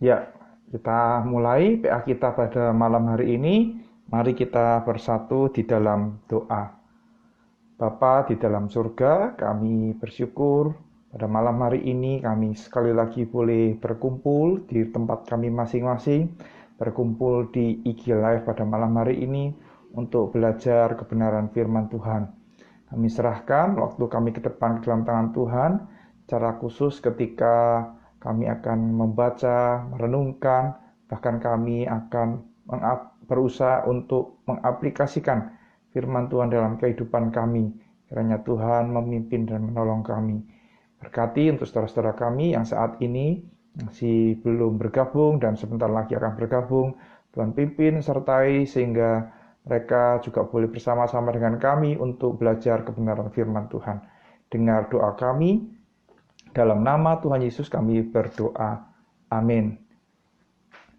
Ya, kita mulai PA kita pada malam hari ini. Mari kita bersatu di dalam doa. Bapa di dalam surga, kami bersyukur pada malam hari ini kami sekali lagi boleh berkumpul di tempat kami masing-masing, berkumpul di IG Live pada malam hari ini untuk belajar kebenaran firman Tuhan. Kami serahkan waktu kami ke depan ke dalam tangan Tuhan, secara khusus ketika kami akan membaca, merenungkan, bahkan kami akan berusaha untuk mengaplikasikan firman Tuhan dalam kehidupan kami. Kiranya Tuhan memimpin dan menolong kami. Berkati untuk saudara-saudara kami yang saat ini masih belum bergabung dan sebentar lagi akan bergabung. Tuhan pimpin sertai sehingga mereka juga boleh bersama-sama dengan kami untuk belajar kebenaran firman Tuhan. Dengar doa kami, dalam nama Tuhan Yesus kami berdoa. Amin.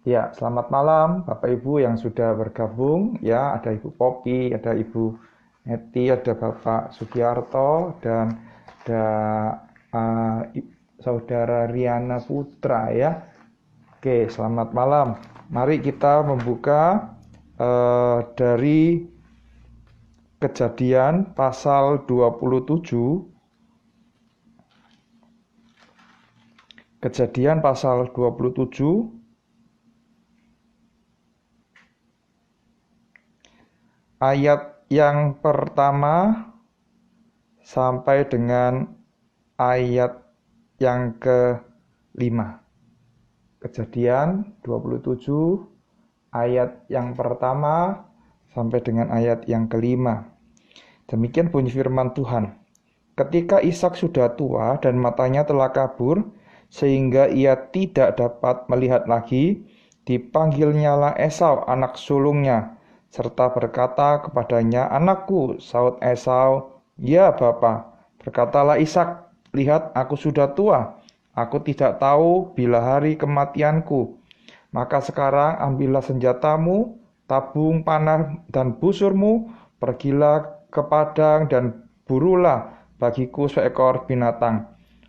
Ya, selamat malam Bapak Ibu yang sudah bergabung. Ya, ada Ibu Popi, ada Ibu Neti, ada Bapak Sugiarto, dan ada Saudara Riana Putra ya. Oke, selamat malam. Mari kita membuka dari Kejadian pasal 27. Kejadian pasal 27 ayat yang pertama sampai dengan ayat yang ke-5. Kejadian 27 ayat yang pertama sampai dengan ayat yang ke-5. Demikian bunyi firman Tuhan. Ketika Ishak sudah tua dan matanya telah kabur, sehingga ia tidak dapat melihat lagi, dipanggilnyalah Esau anak sulungnya, serta berkata kepadanya, "Anakku," sahut Esau. "Ya, Bapa." Berkatalah Ishak, "Lihat, aku sudah tua, aku tidak tahu bila hari kematianku. Maka sekarang ambillah senjatamu, tabung panah dan busurmu, pergilah ke padang dan burulah bagiku seekor binatang.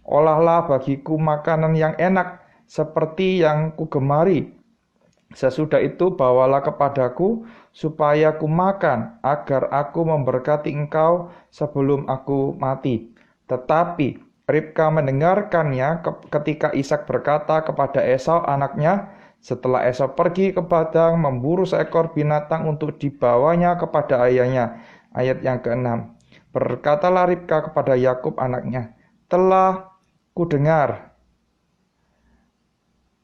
Olahlah bagiku makanan yang enak, seperti yang kugemari. Sesudah itu bawalah kepadaku, supaya ku makan, agar aku memberkati engkau sebelum aku mati." Tetapi Ribka mendengarkannya ketika Ishak berkata kepada Esau anaknya, setelah Esau pergi ke padang memburu seekor binatang untuk dibawanya kepada ayahnya. Ayat yang ke-6. Berkatalah Ribka kepada Yakub anaknya, "Telah kudengar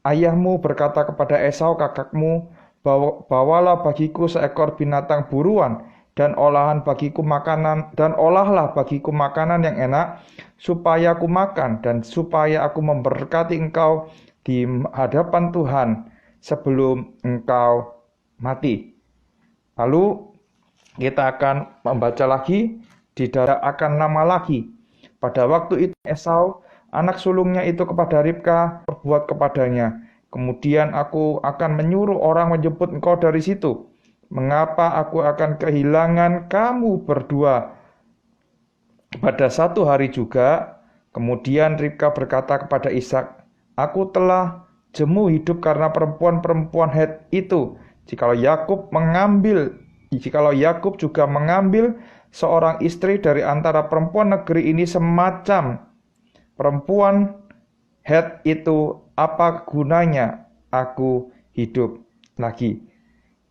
ayahmu berkata kepada Esau kakakmu, bawalah bagiku seekor binatang buruan dan olahlah bagiku makanan yang enak, supaya aku makan dan supaya aku memberkati engkau di hadapan Tuhan sebelum engkau mati." Lalu kita akan membaca lagi, tidak akan lama lagi. Pada waktu itu Esau, anak sulungnya itu kepada Ribka, berbuat kepadanya, "Kemudian aku akan menyuruh orang menjemput engkau dari situ. Mengapa aku akan kehilangan kamu berdua pada satu hari juga?" Kemudian Ribka berkata kepada Ishak, "Aku telah jemu hidup karena perempuan-perempuan Het itu. Jikalau Yakub juga mengambil seorang istri dari antara perempuan negeri ini semacam perempuan Het itu, apa gunanya aku hidup lagi?"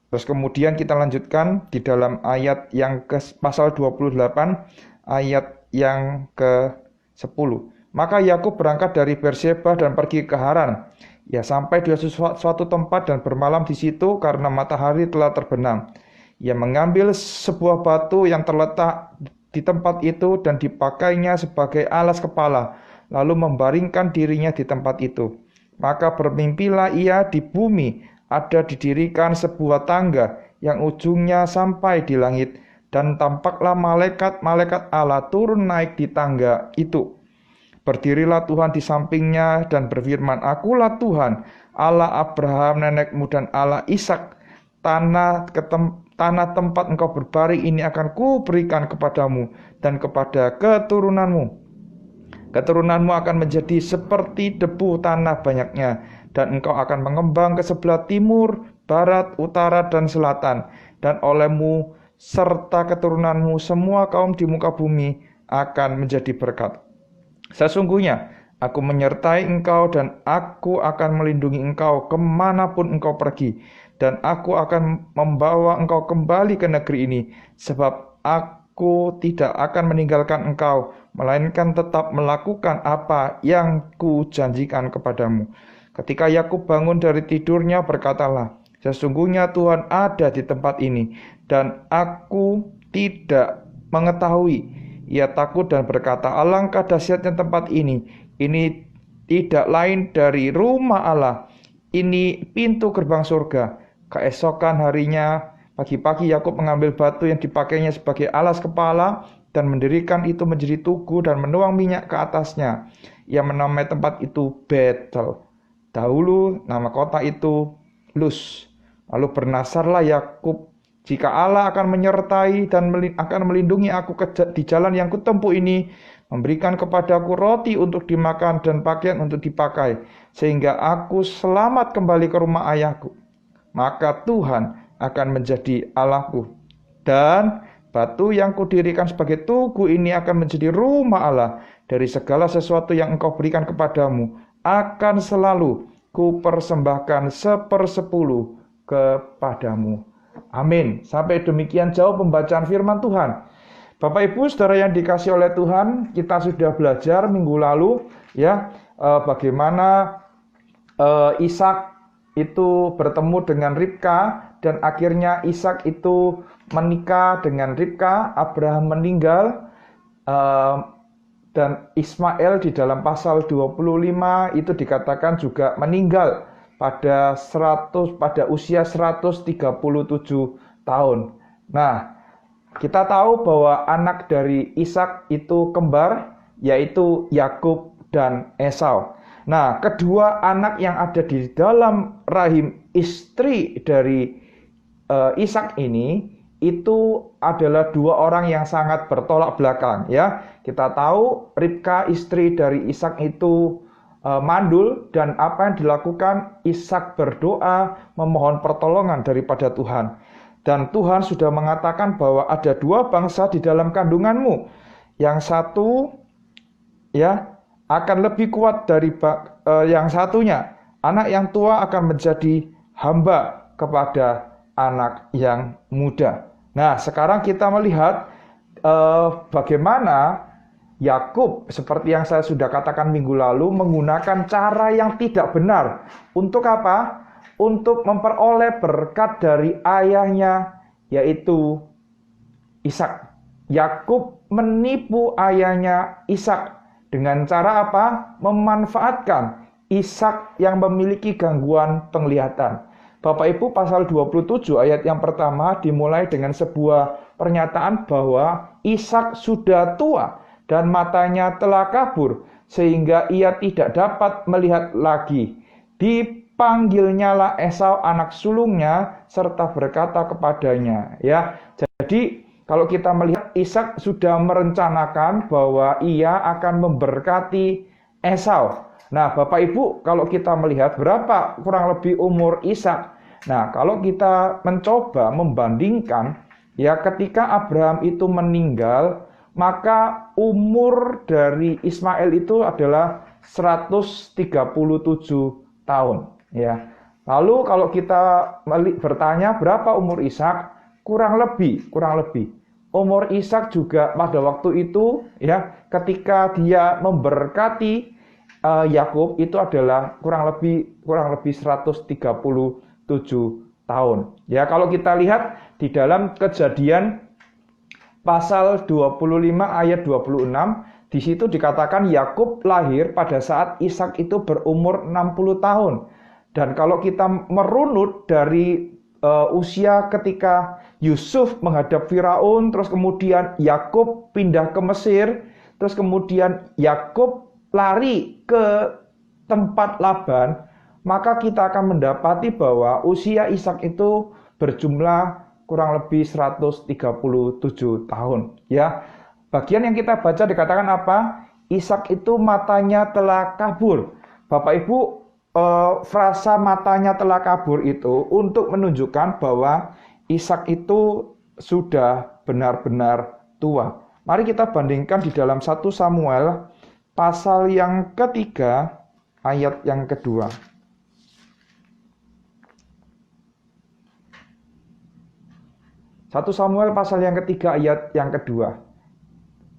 Terus kemudian kita lanjutkan di dalam ayat yang ke pasal 28 ayat yang ke-10. Maka Yakub berangkat dari Berseba dan pergi ke Haran. Ia sampai di suatu tempat dan bermalam di situ karena matahari telah terbenam. Ia mengambil sebuah batu yang terletak di tempat itu dan dipakainya sebagai alas kepala, lalu membaringkan dirinya di tempat itu. Maka bermimpilah ia di bumi ada didirikan sebuah tangga yang ujungnya sampai di langit, dan tampaklah malaikat-malaikat Allah turun naik di tangga itu. Berdirilah Tuhan di sampingnya dan berfirman, "Akulah Tuhan, Allah Abraham nenekmu dan Allah Ishak. Tanah tempat engkau berbaring ini akan kuberikan kepadamu dan kepada keturunanmu. Keturunanmu akan menjadi seperti debu tanah banyaknya, dan engkau akan mengembang ke sebelah timur, barat, utara, dan selatan. Dan olehmu serta keturunanmu semua kaum di muka bumi akan menjadi berkat. Sesungguhnya aku menyertai engkau dan aku akan melindungi engkau kemanapun engkau pergi. Dan aku akan membawa engkau kembali ke negeri ini, sebab aku tidak akan meninggalkan engkau, melainkan tetap melakukan apa yang kujanjikan kepadamu. Ketika Yakub bangun dari tidurnya, berkatalah, sesungguhnya Tuhan ada di tempat ini, dan aku tidak mengetahui. Ia takut dan berkata, alangkah dahsyatnya tempat ini tidak lain dari rumah Allah, ini pintu gerbang surga. Keesokan harinya, pagi-pagi Yakub mengambil batu yang dipakainya sebagai alas kepala dan mendirikan itu menjadi tugu dan menuang minyak ke atasnya. Ia menamai tempat itu Betel. Dahulu nama kota itu Luz. Lalu bernasarlah Yakub, jika Allah akan menyertai dan akan melindungi aku di jalan yang kutempuh ini, memberikan kepadaku roti untuk dimakan dan pakaian untuk dipakai, sehingga aku selamat kembali ke rumah ayahku, maka Tuhan akan menjadi Allahku. Dan batu yang kudirikan sebagai tugu ini akan menjadi rumah Allah. Dari segala sesuatu yang engkau berikan kepadamu, akan selalu kupersembahkan 1/10 kepadamu. Amin. Sampai demikian jauh pembacaan firman Tuhan. Bapak Ibu Saudara yang dikasihi oleh Tuhan, kita sudah belajar minggu lalu ya bagaimana Ishak itu bertemu dengan Ribka dan akhirnya Ishak itu menikah dengan Ribka. Abraham meninggal dan Ismail di dalam pasal 25 itu dikatakan juga meninggal pada usia 137 tahun. Nah, kita tahu bahwa anak dari Ishak itu kembar, yaitu Yakub dan Esau. Nah, kedua anak yang ada di dalam rahim istri dari Ishak ini itu adalah dua orang yang sangat bertolak belakang ya. Kita tahu Ribka istri dari Ishak itu mandul, dan apa yang dilakukan, Ishak berdoa memohon pertolongan daripada Tuhan. Dan Tuhan sudah mengatakan bahwa ada dua bangsa di dalam kandunganmu. Yang satu ya akan lebih kuat dari yang satunya. Anak yang tua akan menjadi hamba kepada anak yang muda. Nah, sekarang kita melihat bagaimana Yakub, seperti yang saya sudah katakan minggu lalu, menggunakan cara yang tidak benar. Untuk apa? Untuk memperoleh berkat dari ayahnya, yaitu Ishak. Yakub menipu ayahnya Ishak dengan cara apa? Memanfaatkan Ishak yang memiliki gangguan penglihatan. Bapak Ibu, pasal 27 ayat yang pertama dimulai dengan sebuah pernyataan bahwa Ishak sudah tua dan matanya telah kabur, sehingga ia tidak dapat melihat lagi. Dipanggilnyalah Esau anak sulungnya serta berkata kepadanya, ya. Jadi kalau kita melihat, Ishak sudah merencanakan bahwa ia akan memberkati Esau. Nah, Bapak Ibu, kalau kita melihat berapa kurang lebih umur Ishak. Nah, kalau kita mencoba membandingkan, ya ketika Abraham itu meninggal, maka umur dari Ismail itu adalah 137 tahun. Ya. Lalu kalau kita bertanya berapa umur Ishak, kurang lebih. Umur Ishak juga pada waktu itu, ya, ketika dia memberkati Yakub itu adalah kurang lebih 137 tahun. Ya, kalau kita lihat di dalam Kejadian pasal 25 ayat 26, di situ dikatakan Yakub lahir pada saat Ishak itu berumur 60 tahun. Dan kalau kita merunut dari usia ketika Yusuf menghadap Firaun, terus kemudian Yakub pindah ke Mesir, terus kemudian Yakub lari ke tempat Laban, maka kita akan mendapati bahwa usia Ishak itu berjumlah kurang lebih 137 tahun. Ya, bagian yang kita baca dikatakan apa? Ishak itu matanya telah kabur. Bapak Ibu, frasa matanya telah kabur itu untuk menunjukkan bahwa Ishak itu sudah benar-benar tua. Mari kita bandingkan di dalam 1 Samuel pasal yang ketiga ayat yang kedua. 1 Samuel pasal yang ketiga ayat yang kedua.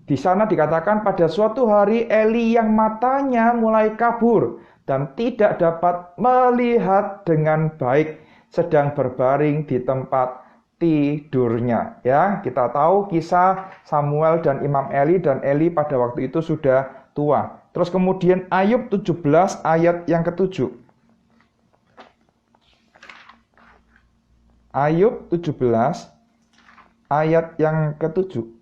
Di sana dikatakan pada suatu hari Eli yang matanya mulai kabur dan tidak dapat melihat dengan baik sedang berbaring di tempat tidurnya. Ya, kita tahu kisah Samuel dan Imam Eli, dan Eli pada waktu itu sudah tua. Terus kemudian Ayub 17 ayat yang ketujuh. Ayub 17 ayat yang ketujuh.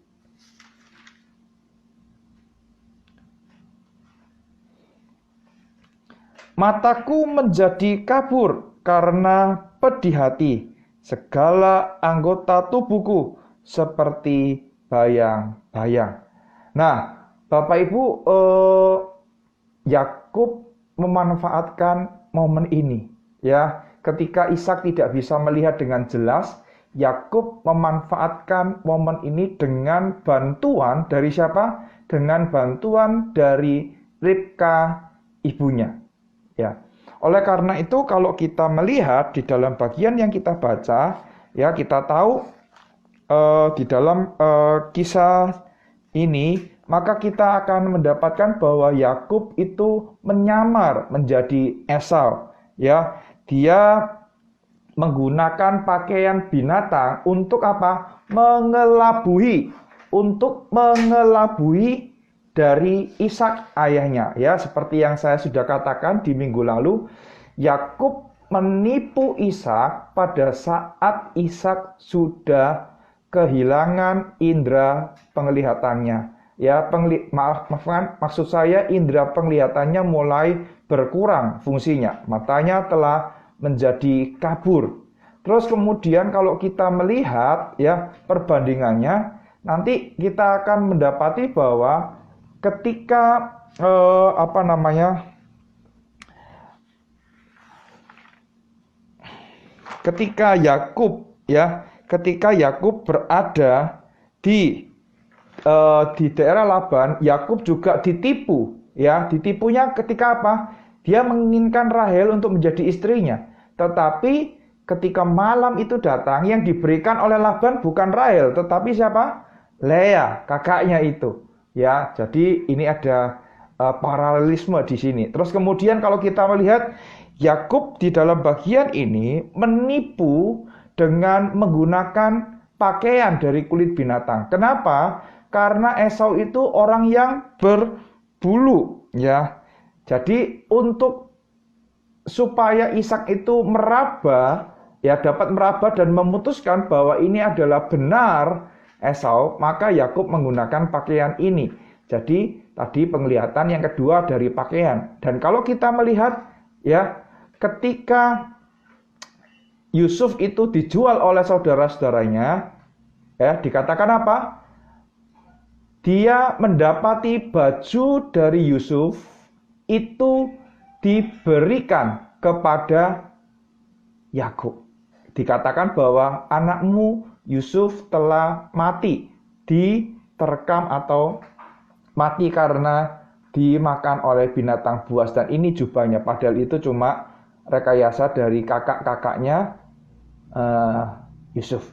Mataku menjadi kabur karena pedih hati, segala anggota tubuhku seperti bayang-bayang. Nah, Bapak Ibu, Yakub memanfaatkan momen ini, ya. Ketika Ishak tidak bisa melihat dengan jelas, Yakub memanfaatkan momen ini dengan bantuan dari siapa? Dengan bantuan dari Ribka, ibunya. Ya. Oleh karena itu, kalau kita melihat di dalam bagian yang kita baca, ya, kita tahu di dalam kisah ini, maka kita akan mendapatkan bahwa Yakub itu menyamar menjadi Esau, ya. Dia menggunakan pakaian binatang untuk apa? Untuk mengelabui dari Ishak ayahnya, ya. Seperti yang saya sudah katakan di minggu lalu, Yakub menipu Ishak pada saat Ishak sudah kehilangan indera penglihatannya. Ya, maksud saya indera penglihatannya mulai berkurang fungsinya. Matanya telah menjadi kabur. Terus kemudian kalau kita melihat, ya, perbandingannya, nanti kita akan mendapati bahwa ketika ketika Yakub berada di daerah Laban, Yakub juga ditipu, ya. Ditipunya ketika apa? Dia menginginkan Rahel untuk menjadi istrinya. Tetapi ketika malam itu datang, yang diberikan oleh Laban bukan Rahel, tetapi siapa? Lea, kakaknya itu. Ya, jadi ini ada paralelisme di sini. Terus kemudian kalau kita melihat Yakub di dalam bagian ini menipu dengan menggunakan pakaian dari kulit binatang. Kenapa? Karena Esau itu orang yang berbulu, ya. Jadi supaya Ishak itu dapat meraba dan memutuskan bahwa ini adalah benar Esau, maka Yakub menggunakan pakaian ini. Jadi tadi penglihatan yang kedua dari pakaian. Dan kalau kita melihat, ya, ketika Yusuf itu dijual oleh saudara-saudaranya, ya, dikatakan apa? Dia mendapati baju dari Yusuf itu diberikan kepada Yakub. Dikatakan bahwa anakmu Yusuf telah mati, diterkam atau mati karena dimakan oleh binatang buas. Dan ini jubahnya, padahal itu cuma rekayasa dari kakak-kakaknya Yusuf.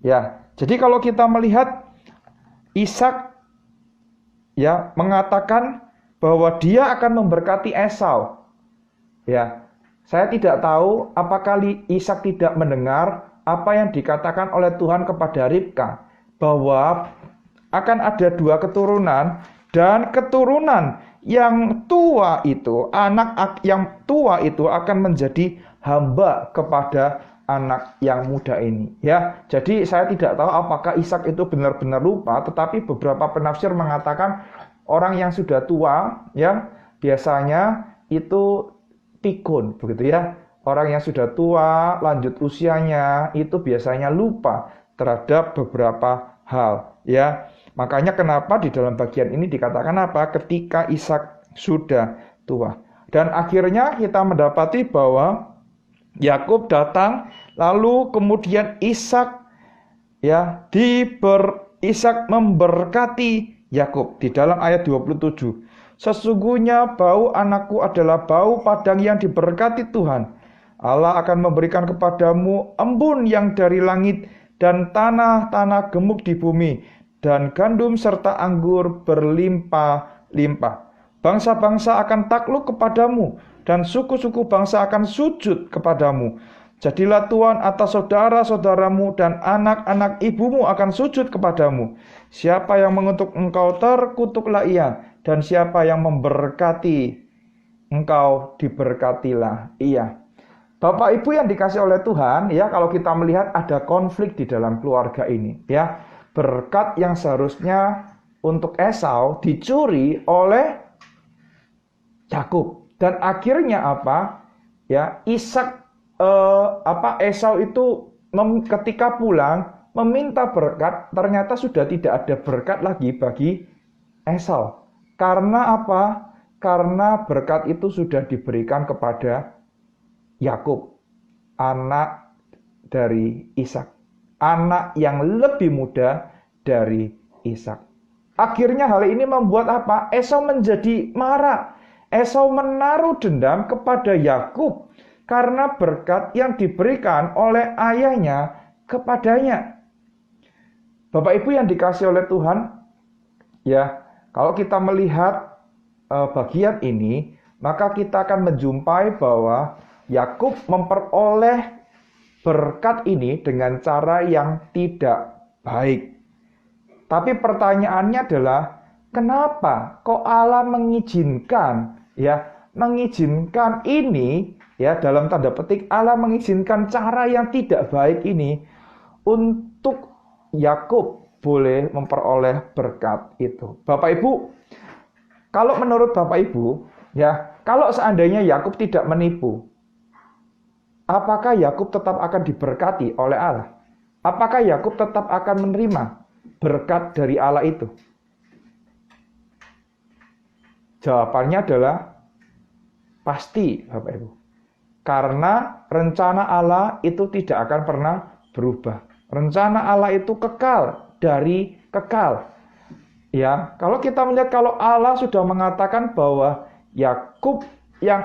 Ya, jadi kalau kita melihat Ishak, ya, mengatakan bahwa dia akan memberkati Esau. Ya, saya tidak tahu apakah Ishak tidak mendengar apa yang dikatakan oleh Tuhan kepada Ribka, bahwa akan ada 2 keturunan, dan keturunan yang tua itu, anak yang tua itu akan menjadi hamba kepada anak yang muda ini, ya. Jadi saya tidak tahu apakah Ishak itu benar-benar lupa, tetapi beberapa penafsir mengatakan orang yang sudah tua, ya, biasanya itu pikun, begitu ya. Orang yang sudah tua, lanjut usianya, itu biasanya lupa terhadap beberapa hal, ya. Makanya kenapa di dalam bagian ini dikatakan apa? Ketika Ishak sudah tua. Dan akhirnya kita mendapati bahwa Yakub datang, lalu kemudian Ishak Ishak memberkati Yakub di dalam ayat 27. Sesungguhnya bau anakku adalah bau padang yang diberkati Tuhan. Allah akan memberikan kepadamu embun yang dari langit dan tanah-tanah gemuk di bumi dan gandum serta anggur berlimpah-limpah. Bangsa-bangsa akan takluk kepadamu dan suku-suku bangsa akan sujud kepadamu. Jadilah tuan atas saudara-saudaramu dan anak-anak ibumu akan sujud kepadamu. Siapa yang mengutuk engkau terkutuklah ia, dan siapa yang memberkati engkau diberkatilah ia. Bapak Ibu yang dikasih oleh Tuhan, ya, kalau kita melihat ada konflik di dalam keluarga ini, ya. Berkat yang seharusnya untuk Esau dicuri oleh Yakub. Dan akhirnya apa? Ya, Esau itu ketika pulang meminta berkat, ternyata sudah tidak ada berkat lagi bagi Esau. Karena apa? Karena berkat itu sudah diberikan kepada Yakub, anak dari Ishak, anak yang lebih muda dari Ishak. Akhirnya hal ini membuat apa? Esau menjadi marah. Esau menaruh dendam kepada Yakub karena berkat yang diberikan oleh ayahnya kepadanya. Bapak Ibu yang dikasih oleh Tuhan, ya, kalau kita melihat bagian ini, maka kita akan menjumpai bahwa Yakub memperoleh berkat ini dengan cara yang tidak baik. Tapi pertanyaannya adalah, kenapa kok Allah mengizinkan ini, ya, dalam tanda petik Allah mengizinkan cara yang tidak baik ini untuk Yakub boleh memperoleh berkat itu. Bapak Ibu, kalau menurut Bapak Ibu, ya, kalau seandainya Yakub tidak menipu, apakah Yakub tetap akan diberkati oleh Allah? Apakah Yakub tetap akan menerima berkat dari Allah itu? Jawabannya adalah pasti, Bapak Ibu. Karena rencana Allah itu tidak akan pernah berubah. Rencana Allah itu kekal dari kekal. Ya, kalau kita melihat, kalau Allah sudah mengatakan bahwa Yakub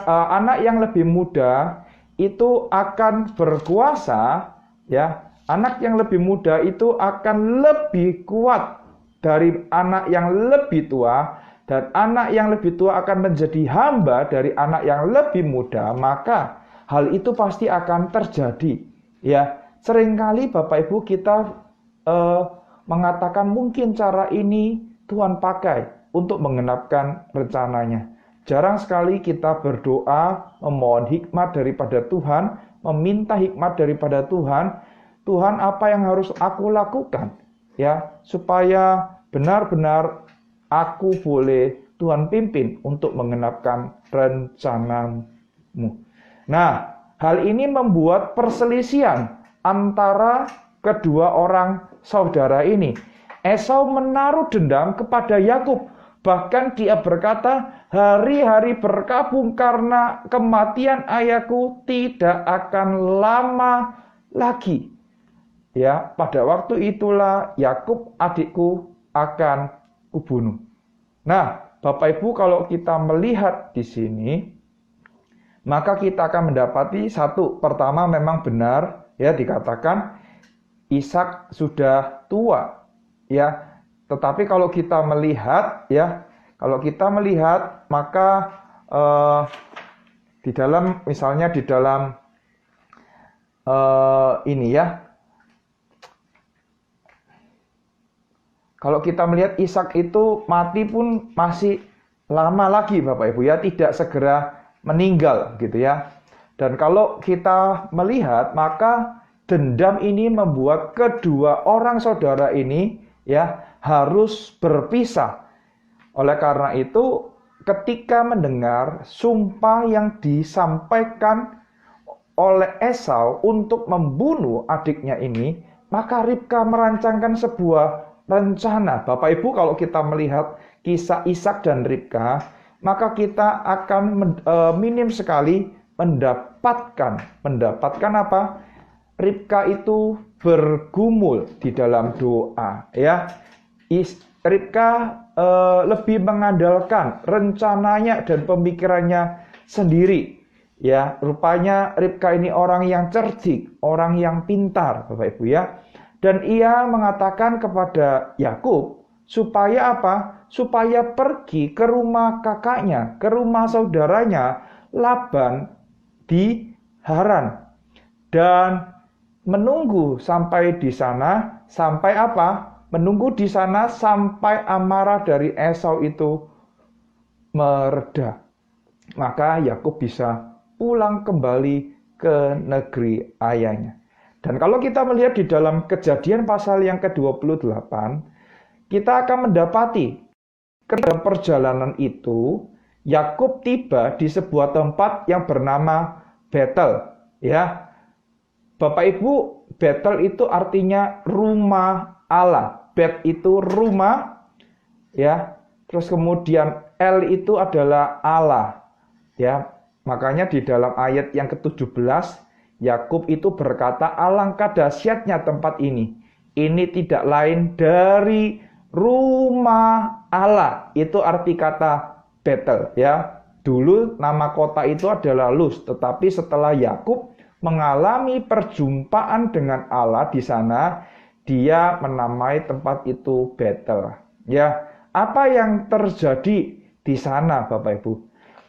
anak yang lebih muda itu akan berkuasa, ya, anak yang lebih muda itu akan lebih kuat dari anak yang lebih tua, dan anak yang lebih tua akan menjadi hamba dari anak yang lebih muda, maka hal itu pasti akan terjadi. Ya, seringkali Bapak Ibu kita mengatakan mungkin cara ini Tuhan pakai untuk menggenapkan rencananya. Jarang sekali kita berdoa, memohon hikmat daripada Tuhan, meminta hikmat daripada Tuhan. Tuhan, apa yang harus aku lakukan, ya, supaya benar-benar aku boleh Tuhan pimpin untuk menggenapkan rencanamu. Nah, hal ini membuat perselisihan antara kedua orang saudara ini. Esau menaruh dendam kepada Yakub. Bahkan dia berkata, hari-hari berkabung karena kematian ayahku tidak akan lama lagi. Ya, pada waktu itulah Yakub adikku akan kubunuh. Nah, Bapak Ibu, kalau kita melihat di sini, maka kita akan mendapati satu, pertama memang benar, ya, dikatakan Ishak sudah tua, ya. Tetapi kalau kita melihat, ya, maka di dalam, misalnya di dalam ini, ya, kalau kita melihat Ishak itu mati pun masih lama lagi, Bapak Ibu, ya, tidak segera meninggal, gitu ya. Dan kalau kita melihat, maka dendam ini membuat kedua orang saudara ini, ya, harus berpisah. Oleh karena itu, ketika mendengar sumpah yang disampaikan oleh Esau untuk membunuh adiknya ini, maka Ribka merancangkan sebuah rencana. Bapak Ibu, kalau kita melihat kisah Ishak dan Ribka, maka kita akan minim sekali mendapatkan apa? Ribka itu bergumul di dalam doa, ya. Ribka lebih mengandalkan rencananya dan pemikirannya sendiri, ya. Rupanya Ribka ini orang yang cerdik, orang yang pintar, Bapak Ibu, ya. Dan ia mengatakan kepada Yakub supaya apa? Supaya pergi ke rumah kakaknya, ke rumah saudaranya Laban di Haran, dan menunggu sampai di sana, sampai apa? Menunggu di sana sampai amarah dari Esau itu mereda. Maka Yakub bisa pulang kembali ke negeri ayahnya. Dan kalau kita melihat di dalam Kejadian pasal yang ke-28, kita akan mendapati dalam perjalanan itu Yakub tiba di sebuah tempat yang bernama Betel, ya. Bapak Ibu, Betel itu artinya rumah Allah. Bet itu rumah, ya. Terus kemudian El itu adalah Allah, ya. Makanya di dalam ayat yang ke-17 Yakub itu berkata, alangkah dahsyatnya tempat ini. Ini tidak lain dari rumah Allah. Itu arti kata Betel, ya. Dulu nama kota itu adalah Luz, tetapi setelah Yakub mengalami perjumpaan dengan Allah di sana, dia menamai tempat itu Betel. Ya, apa yang terjadi di sana, Bapak Ibu?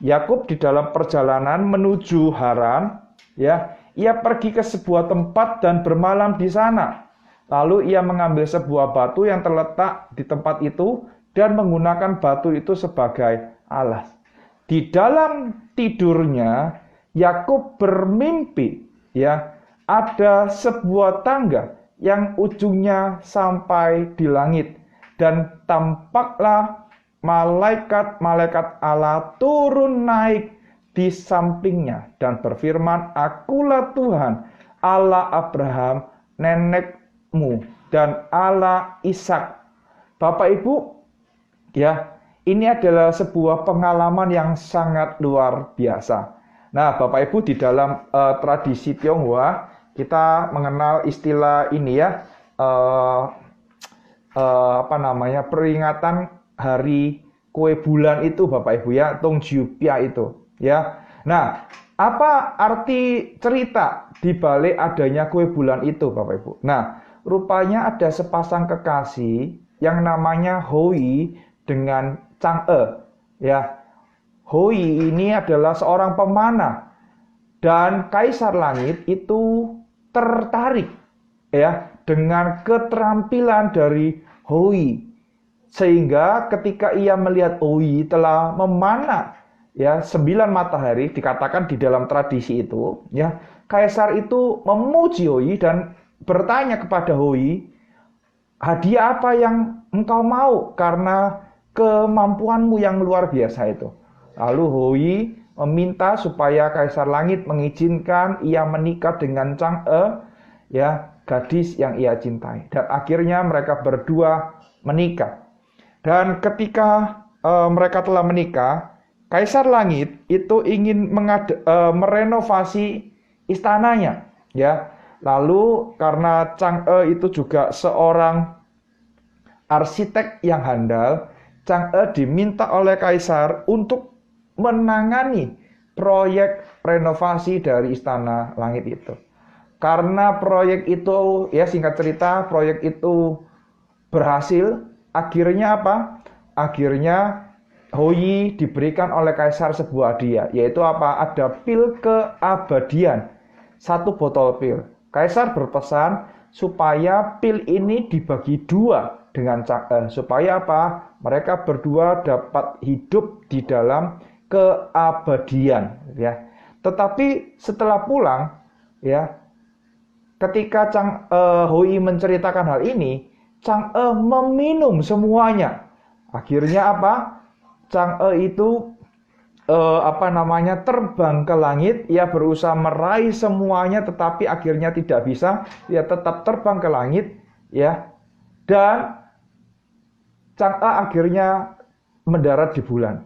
Yakub di dalam perjalanan menuju Haran, ya, ia pergi ke sebuah tempat dan bermalam di sana. Lalu ia mengambil sebuah batu yang terletak di tempat itu dan menggunakan batu itu sebagai alas. Di dalam tidurnya Yakub bermimpi, ya, ada sebuah tangga yang ujungnya sampai di langit, dan tampaklah malaikat-malaikat Allah turun naik di sampingnya dan berfirman, akulah Tuhan Allah Abraham nenekmu dan Allah Ishak. Bapak Ibu, ya, ini adalah sebuah pengalaman yang sangat luar biasa. Nah, Bapak Ibu, di dalam tradisi Tionghoa kita mengenal istilah ini, ya, peringatan hari kue bulan itu, Bapak Ibu, ya, Tongjiupia itu, ya. Nah, apa arti cerita di balik adanya kue bulan itu, Bapak Ibu? Nah, rupanya ada sepasang kekasih yang namanya Hoi dengan Chang'e, ya. Hoi ini adalah seorang pemanah, dan Kaisar Langit itu tertarik, ya, dengan keterampilan dari Hoi, sehingga ketika ia melihat Hoi telah memanah, ya, 9 matahari, dikatakan di dalam tradisi itu, ya, Kaisar itu memuji Hoi dan bertanya kepada Hoi, hadiah apa yang engkau mau karena kemampuanmu yang luar biasa itu. Lalu Hoi meminta supaya Kaisar Langit mengizinkan ia menikah dengan Chang'e, ya, gadis yang ia cintai. Dan akhirnya mereka berdua menikah. Dan ketika mereka telah menikah, Kaisar Langit itu ingin merenovasi istananya, ya. Lalu karena Chang'e itu juga seorang arsitek yang handal, Chang'e diminta oleh Kaisar untuk menangani proyek renovasi dari Istana Langit itu. Karena proyek itu, ya, singkat cerita, proyek itu berhasil, akhirnya apa? Akhirnya Hoi diberikan oleh Kaisar sebuah hadiah, yaitu apa? Ada pil keabadian, 1 botol pil. Kaisar berpesan supaya pil ini dibagi 2 dengan Chang'e, supaya apa? Mereka berdua dapat hidup di dalam keabadian, ya. Tetapi setelah pulang, ya, ketika Hoi menceritakan hal ini, Chang'e meminum semuanya. Akhirnya apa? Chang'e itu terbang ke langit. Ia berusaha meraih semuanya, tetapi akhirnya tidak bisa. Ia tetap terbang ke langit, ya. Dan Chang'e akhirnya mendarat di bulan.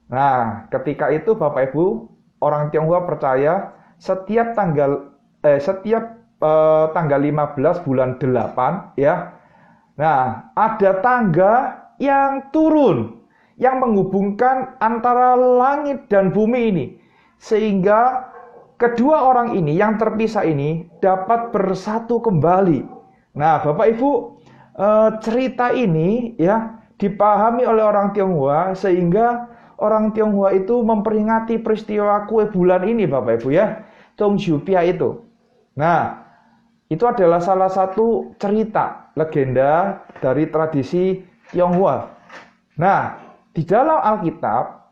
Nah, ketika itu Bapak Ibu, orang Tionghoa percaya setiap tanggal 15 bulan 8 ya. Nah, ada tangga yang turun yang menghubungkan antara langit dan bumi ini, sehingga kedua orang ini yang terpisah ini dapat bersatu kembali. Nah, Bapak Ibu, cerita ini ya dipahami oleh orang Tionghoa, sehingga orang Tionghoa itu memperingati peristiwa kue bulan ini, Bapak Ibu ya, Chongzhupia itu. Nah, itu adalah salah satu cerita legenda dari tradisi Tionghoa. Nah, di dalam Alkitab,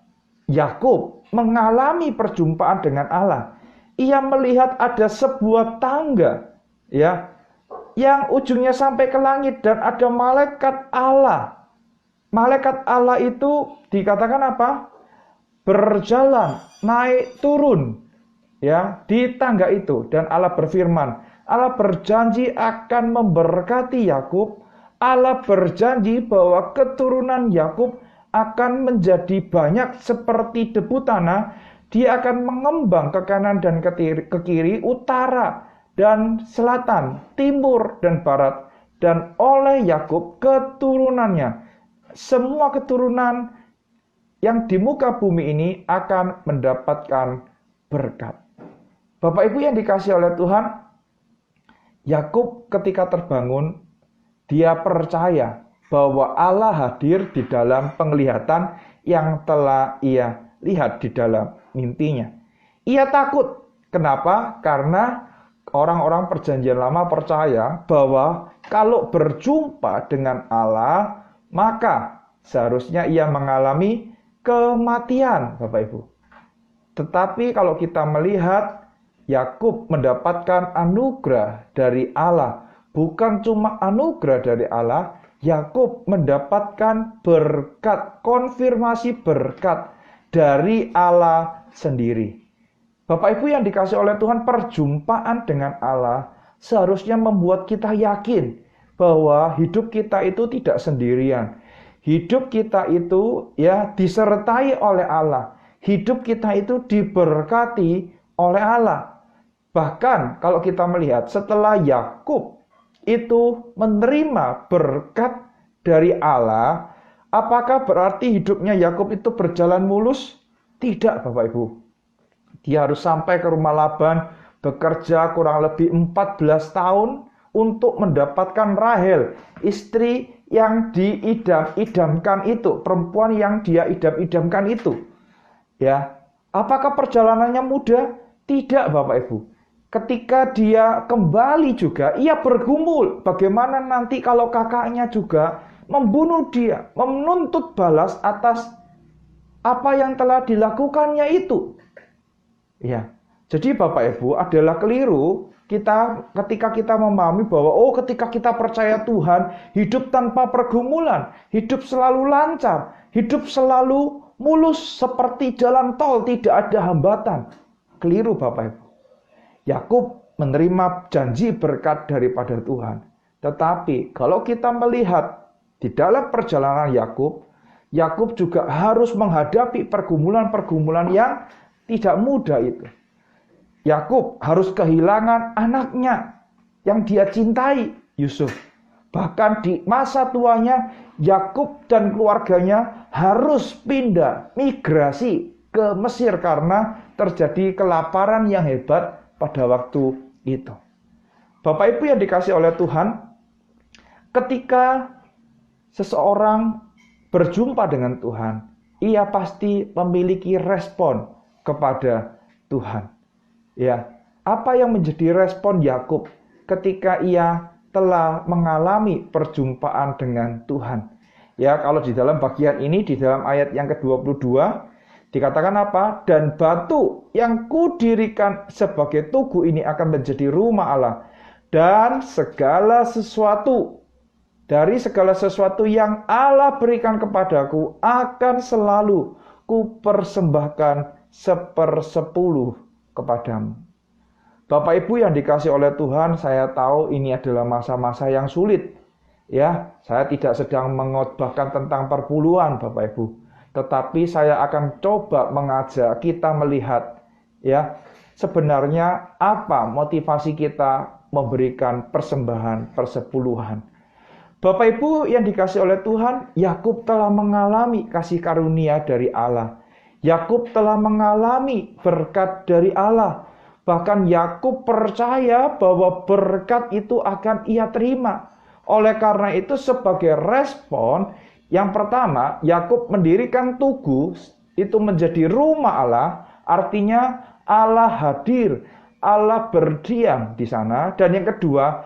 Yakub mengalami perjumpaan dengan Allah. Ia melihat ada sebuah tangga ya yang ujungnya sampai ke langit dan ada malaikat Allah. Malaikat Allah itu dikatakan apa? Berjalan, naik turun ya di tangga itu, dan Allah berfirman, Allah berjanji akan memberkati Yakub. Allah berjanji bahwa keturunan Yakub akan menjadi banyak seperti debu tanah. Dia akan mengembang ke kanan dan ke kiri, utara dan selatan, timur dan barat. Dan oleh Yakub keturunannya, semua keturunan yang di muka bumi ini akan mendapatkan berkat. Bapak Ibu yang dikasihi oleh Tuhan, Yakub ketika terbangun, dia percaya bahwa Allah hadir di dalam penglihatan yang telah ia lihat di dalam mimpinya. Ia takut. Kenapa? Karena orang-orang perjanjian lama percaya bahwa kalau berjumpa dengan Allah, maka seharusnya ia mengalami kematian, Bapak Ibu. Tetapi kalau kita melihat Yakub mendapatkan anugerah dari Allah, bukan cuma anugerah dari Allah, Yakub mendapatkan berkat, konfirmasi berkat dari Allah sendiri. Bapak Ibu yang dikasih oleh Tuhan, perjumpaan dengan Allah seharusnya membuat kita yakin bahwa hidup kita itu tidak sendirian. Hidup kita itu ya disertai oleh Allah. Hidup kita itu diberkati oleh Allah. Bahkan kalau kita melihat setelah Yakub itu menerima berkat dari Allah, apakah berarti hidupnya Yakub itu berjalan mulus? Tidak, Bapak Ibu. Dia harus sampai ke rumah Laban, bekerja kurang lebih 14 tahun untuk mendapatkan Rahel, istri yang diidam-idamkan itu, perempuan yang dia idam-idamkan itu. Ya, apakah perjalanannya mudah? Tidak, Bapak Ibu. Ketika dia kembali juga, ia bergumul. Bagaimana nanti kalau kakaknya juga membunuh dia, menuntut balas atas apa yang telah dilakukannya itu. Ya, jadi Bapak Ibu adalah keliru ketika kita memahami bahwa ketika kita percaya Tuhan, hidup tanpa pergumulan, hidup selalu lancar, hidup selalu mulus seperti jalan tol, tidak ada hambatan. Keliru, Bapak Ibu. Yakub menerima janji berkat daripada Tuhan. Tetapi kalau kita melihat di dalam perjalanan Yakub, Yakub juga harus menghadapi pergumulan-pergumulan yang tidak mudah itu. Yakub harus kehilangan anaknya yang dia cintai, Yusuf. Bahkan di masa tuanya, Yakub dan keluarganya harus pindah, migrasi ke Mesir karena terjadi kelaparan yang hebat pada waktu itu. Bapak Ibu yang dikasih oleh Tuhan, ketika seseorang berjumpa dengan Tuhan, ia pasti memiliki respon kepada Tuhan. Ya, apa yang menjadi respon Yakub ketika ia telah mengalami perjumpaan dengan Tuhan? Ya, kalau di dalam bagian ini, di dalam ayat yang ke-22, dikatakan apa? Dan batu yang kudirikan sebagai tugu ini akan menjadi rumah Allah. Dan segala sesuatu, dari segala sesuatu yang Allah berikan kepadaku, akan selalu kupersembahkan 1/10 kepadamu. Bapak Ibu yang dikasih oleh Tuhan, saya tahu ini adalah masa-masa yang sulit. Ya, saya tidak sedang mengotbahkan tentang perpuluhan, Bapak Ibu. Tetapi saya akan coba mengajak kita melihat ya, sebenarnya apa motivasi kita memberikan persembahan persepuluhan. Bapak Ibu yang dikasih oleh Tuhan, Yakub telah mengalami kasih karunia dari Allah. Yakub telah mengalami berkat dari Allah. Bahkan Yakub percaya bahwa berkat itu akan ia terima. Oleh karena itu sebagai respon, yang pertama, Yakub mendirikan tugu, itu menjadi rumah Allah, artinya Allah hadir, Allah berdiam di sana. Dan yang kedua,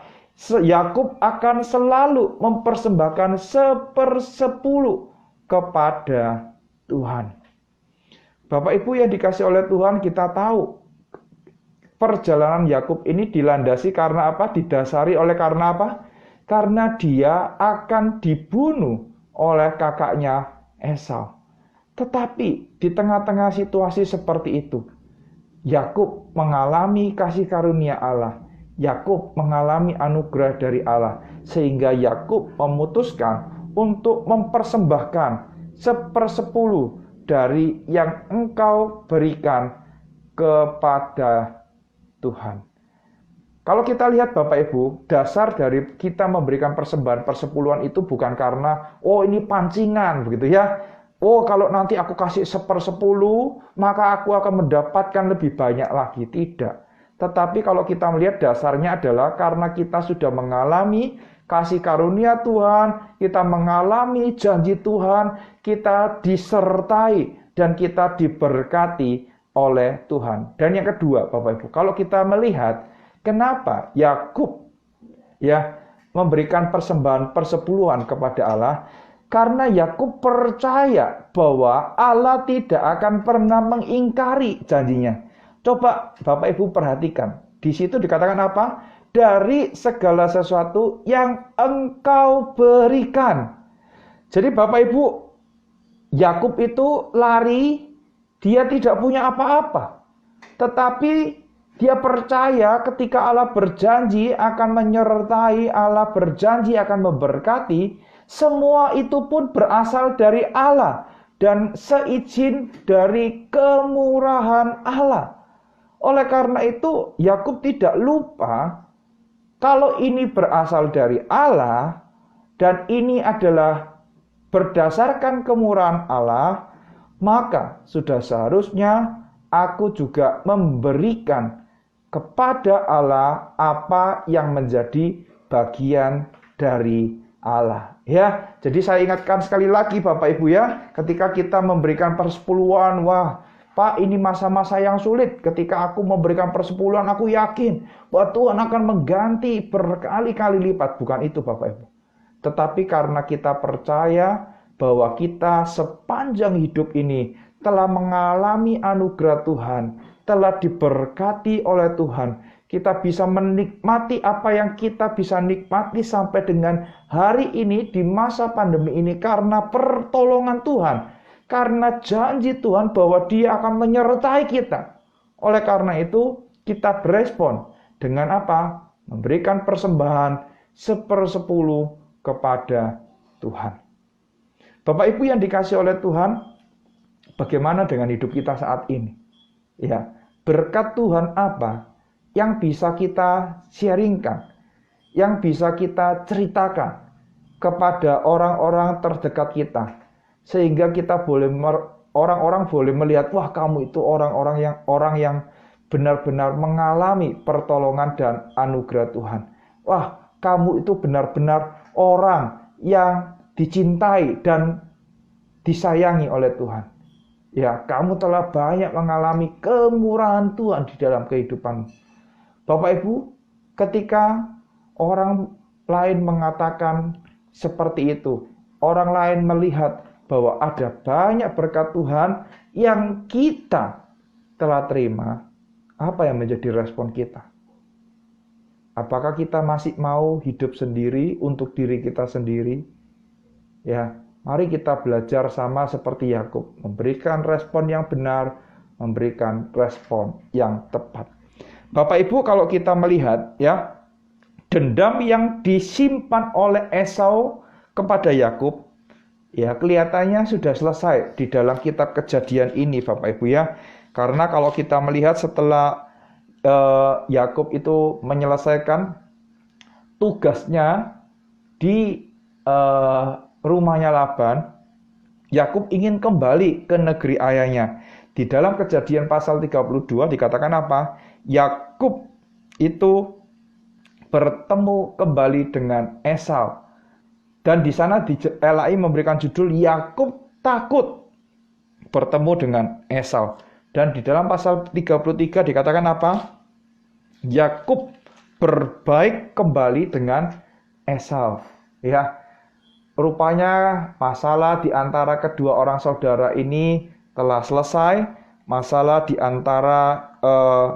Yakub akan selalu mempersembahkan 1/10 kepada Tuhan. Bapak Ibu yang dikasih oleh Tuhan, kita tahu perjalanan Yakub ini dilandasi karena apa? Didasari oleh karena apa? Karena dia akan dibunuh oleh kakaknya Esau. Tetapi di tengah-tengah situasi seperti itu, Yakub mengalami kasih karunia Allah. Yakub mengalami anugerah dari Allah. Sehingga Yakub memutuskan untuk mempersembahkan 1/10 dari yang engkau berikan kepada Tuhan. Kalau kita lihat Bapak Ibu, dasar dari kita memberikan persembahan persepuluhan itu bukan karena, oh ini pancingan begitu ya. Oh kalau nanti aku kasih 1/10, maka aku akan mendapatkan lebih banyak lagi. Tidak. Tetapi kalau kita melihat dasarnya adalah karena kita sudah mengalami kasih karunia Tuhan, kita mengalami janji Tuhan, kita disertai dan kita diberkati oleh Tuhan. Dan yang kedua Bapak Ibu, kalau kita melihat kenapa Yakub ya memberikan persembahan persepuluhan kepada Allah? Karena Yakub percaya bahwa Allah tidak akan pernah mengingkari janjinya. Coba Bapak Ibu perhatikan. Di situ dikatakan apa? Dari segala sesuatu yang engkau berikan. Jadi Bapak Ibu, Yakub itu lari, dia tidak punya apa-apa. Tetapi dia percaya ketika Allah berjanji akan menyertai, Allah berjanji akan memberkati, semua itu pun berasal dari Allah dan seizin dari kemurahan Allah. Oleh karena itu, Yakub tidak lupa kalau ini berasal dari Allah dan ini adalah berdasarkan kemurahan Allah, maka sudah seharusnya aku juga memberikan kepada Allah apa yang menjadi bagian dari Allah. Ya, jadi saya ingatkan sekali lagi Bapak Ibu ya, ketika kita memberikan persepuluhan, wah Pak, ini masa-masa yang sulit. Ketika aku memberikan persepuluhan, aku yakin bahwa Tuhan akan mengganti berkali-kali lipat. Bukan itu Bapak Ibu. Tetapi karena kita percaya bahwa kita sepanjang hidup ini telah mengalami anugerah Tuhan, telah diberkati oleh Tuhan, kita bisa menikmati apa yang kita bisa nikmati sampai dengan hari ini di masa pandemi ini karena pertolongan Tuhan. Karena janji Tuhan bahwa Dia akan menyertai kita. Oleh karena itu, kita berespon dengan apa? Memberikan persembahan 1/10 kepada Tuhan. Bapak Ibu yang dikasih oleh Tuhan, bagaimana dengan hidup kita saat ini? Ya, berkat Tuhan apa yang bisa kita sharingkan, yang bisa kita ceritakan kepada orang-orang terdekat kita? Sehingga kita orang-orang boleh melihat, wah kamu itu orang yang benar-benar mengalami pertolongan dan anugerah Tuhan. Wah, kamu itu benar-benar orang yang dicintai dan disayangi oleh Tuhan. Ya, kamu telah banyak mengalami kemurahan Tuhan di dalam kehidupan. Bapak Ibu, ketika orang lain mengatakan seperti itu, orang lain melihat bahwa ada banyak berkat Tuhan yang kita telah terima, apa yang menjadi respon kita? Apakah kita masih mau hidup sendiri untuk diri kita sendiri? Ya, mari kita belajar sama seperti Yakub, memberikan respon yang benar, memberikan respon yang tepat. Bapak Ibu, kalau kita melihat ya, dendam yang disimpan oleh Esau kepada Yakub Ya, kelihatannya sudah selesai di dalam kitab Kejadian ini, Bapak Ibu ya. Karena kalau kita melihat setelah Yakub itu menyelesaikan tugasnya di rumahnya Laban, Yakub ingin kembali ke negeri ayahnya. Di dalam Kejadian pasal 32 dikatakan apa? Yakub itu bertemu kembali dengan Esau. Dan di sana LAI memberikan judul Yakub takut bertemu dengan Esau. Dan di dalam pasal 33 dikatakan apa? Yakub berbaik kembali dengan Esau. Ya, rupanya masalah di antara kedua orang saudara ini telah selesai. Masalah di antara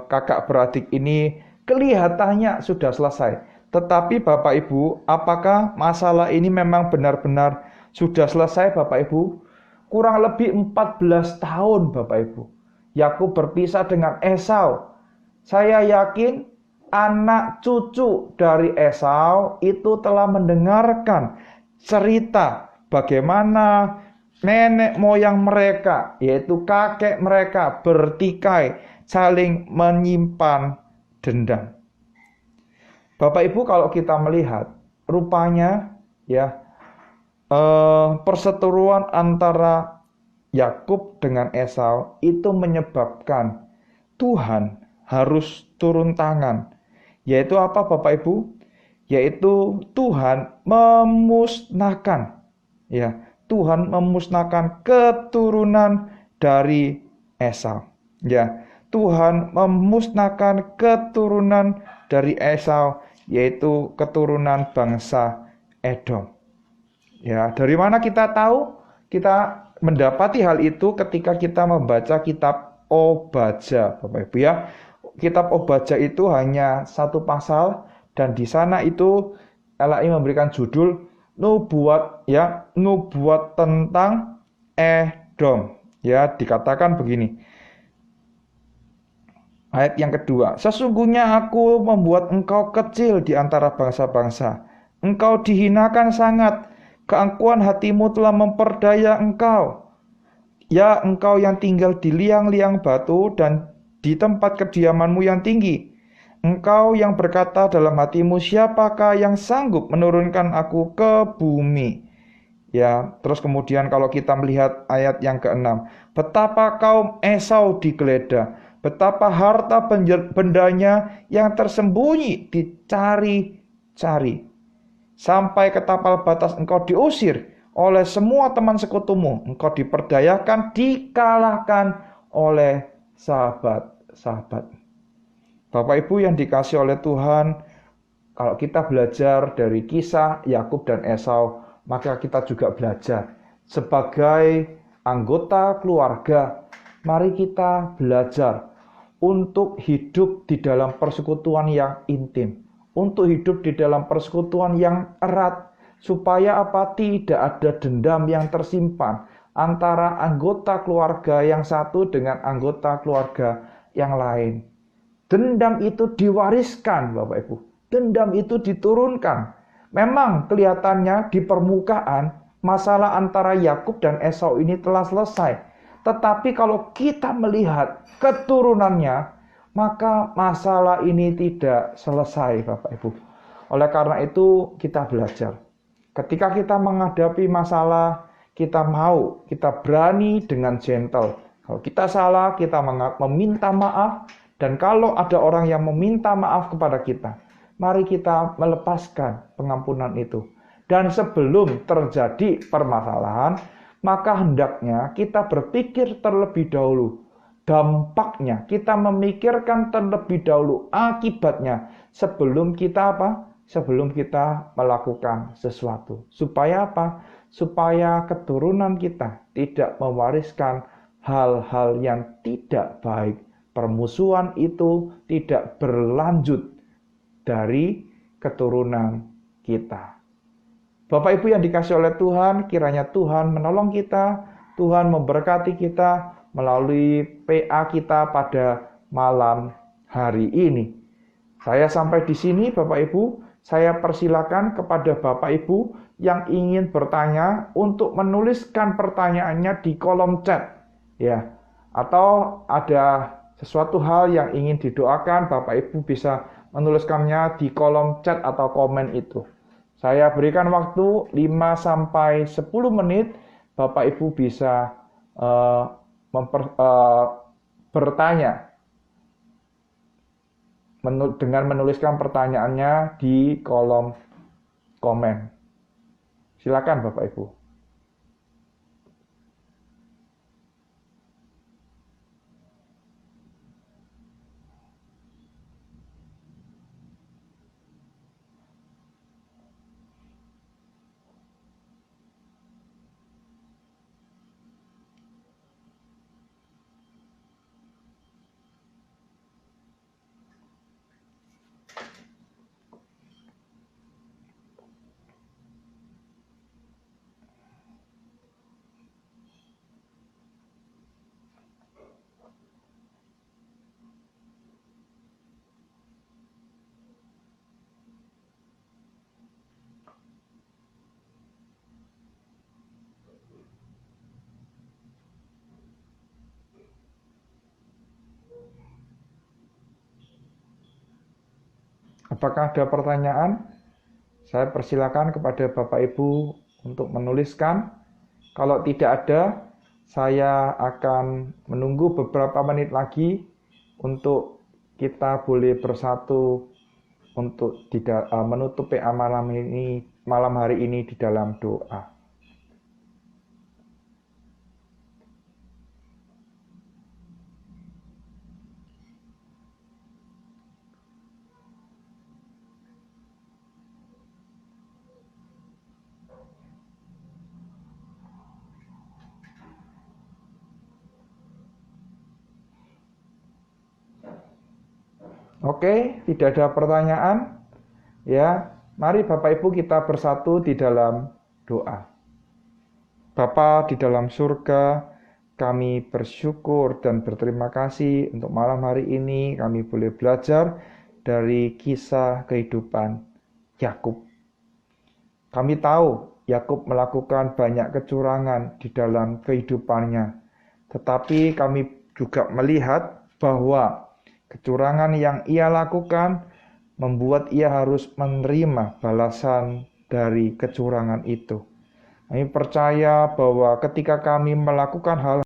kakak beradik ini kelihatannya sudah selesai. Tetapi Bapak Ibu, apakah masalah ini memang benar-benar sudah selesai Bapak Ibu? Kurang lebih 14 tahun Bapak Ibu. Yakub berpisah dengan Esau. Saya yakin anak cucu dari Esau itu telah mendengarkan cerita bagaimana nenek moyang mereka, yaitu kakek mereka, bertikai saling menyimpan dendam. Bapak Ibu, kalau kita melihat rupanya ya perseteruan antara Yakub dengan Esau itu menyebabkan Tuhan harus turun tangan. Yaitu apa Bapak Ibu? Yaitu Tuhan memusnahkan, ya, Tuhan memusnahkan keturunan dari Esau. Ya, Tuhan memusnahkan keturunan dari Esau, yaitu keturunan bangsa Edom. Ya, dari mana kita tahu? Kita mendapati hal itu ketika kita membaca kitab Obadja, Bapak Ibu ya. Kitab Obadja itu hanya satu pasal, dan di sana itu LAI memberikan judul nubuat ya, nubuat tentang Edom. Ya, dikatakan begini. Ayat yang kedua, sesungguhnya aku membuat engkau kecil di antara bangsa-bangsa. Engkau dihinakan sangat, keangkuhan hatimu telah memperdaya engkau. Ya, engkau yang tinggal di liang-liang batu dan di tempat kediamanmu yang tinggi. Engkau yang berkata dalam hatimu, siapakah yang sanggup menurunkan aku ke bumi? Ya, terus kemudian kalau kita melihat ayat yang ke-6, betapa kaum Esau digeledah, betapa harta bendanya yang tersembunyi dicari-cari. Sampai ke tapal batas engkau diusir oleh semua teman sekutumu, engkau diperdayakan, dikalahkan oleh sahabat-sahabat. Bapak Ibu yang dikasihi oleh Tuhan, kalau kita belajar dari kisah Yakub dan Esau, maka kita juga belajar sebagai anggota keluarga. Mari kita belajar untuk hidup di dalam persekutuan yang intim, untuk hidup di dalam persekutuan yang erat, supaya apa? Tidak ada dendam yang tersimpan antara anggota keluarga yang satu dengan anggota keluarga yang lain. Dendam itu diwariskan, Bapak Ibu. Dendam itu diturunkan. Memang kelihatannya di permukaan masalah antara Yakub dan Esau ini telah selesai. Tetapi kalau kita melihat keturunannya, maka masalah ini tidak selesai, Bapak Ibu. Oleh karena itu kita belajar. Ketika kita menghadapi masalah, kita berani dengan gentle. Kalau kita salah, kita meminta maaf. Dan kalau ada orang yang meminta maaf kepada kita, mari kita melepaskan pengampunan itu. Dan sebelum terjadi permasalahan, maka hendaknya kita berpikir terlebih dahulu dampaknya. Kita memikirkan terlebih dahulu akibatnya sebelum kita apa? Sebelum kita melakukan sesuatu. Supaya apa? Supaya keturunan kita tidak mewariskan hal-hal yang tidak baik. Permusuhan itu tidak berlanjut dari keturunan kita. Bapak Ibu yang dikasihi oleh Tuhan, kiranya Tuhan menolong kita, Tuhan memberkati kita melalui PA kita pada malam hari ini. Saya sampai di sini Bapak Ibu, saya persilakan kepada Bapak Ibu yang ingin bertanya untuk menuliskan pertanyaannya di kolom chat, ya. Atau ada sesuatu hal yang ingin didoakan, Bapak Ibu bisa menuliskannya di kolom chat atau komen itu. Saya berikan waktu 5-10 menit, Bapak Ibu bisa bertanya dengan menuliskan pertanyaannya di kolom komen. Silakan Bapak Ibu. Apakah ada pertanyaan? Saya persilakan kepada Bapak Ibu untuk menuliskan. Kalau tidak ada, saya akan menunggu beberapa menit lagi untuk kita boleh bersatu untuk menutup PA malam hari ini di dalam doa. Oke, tidak ada pertanyaan. Ya, mari Bapak Ibu kita bersatu di dalam doa. Bapa di dalam surga, kami bersyukur dan berterima kasih untuk malam hari ini kami boleh belajar dari kisah kehidupan Yakub. Kami tahu Yakub melakukan banyak kecurangan di dalam kehidupannya, tetapi kami juga melihat bahwa kecurangan yang ia lakukan membuat ia harus menerima balasan dari kecurangan itu. Kami percaya bahwa ketika kami melakukan hal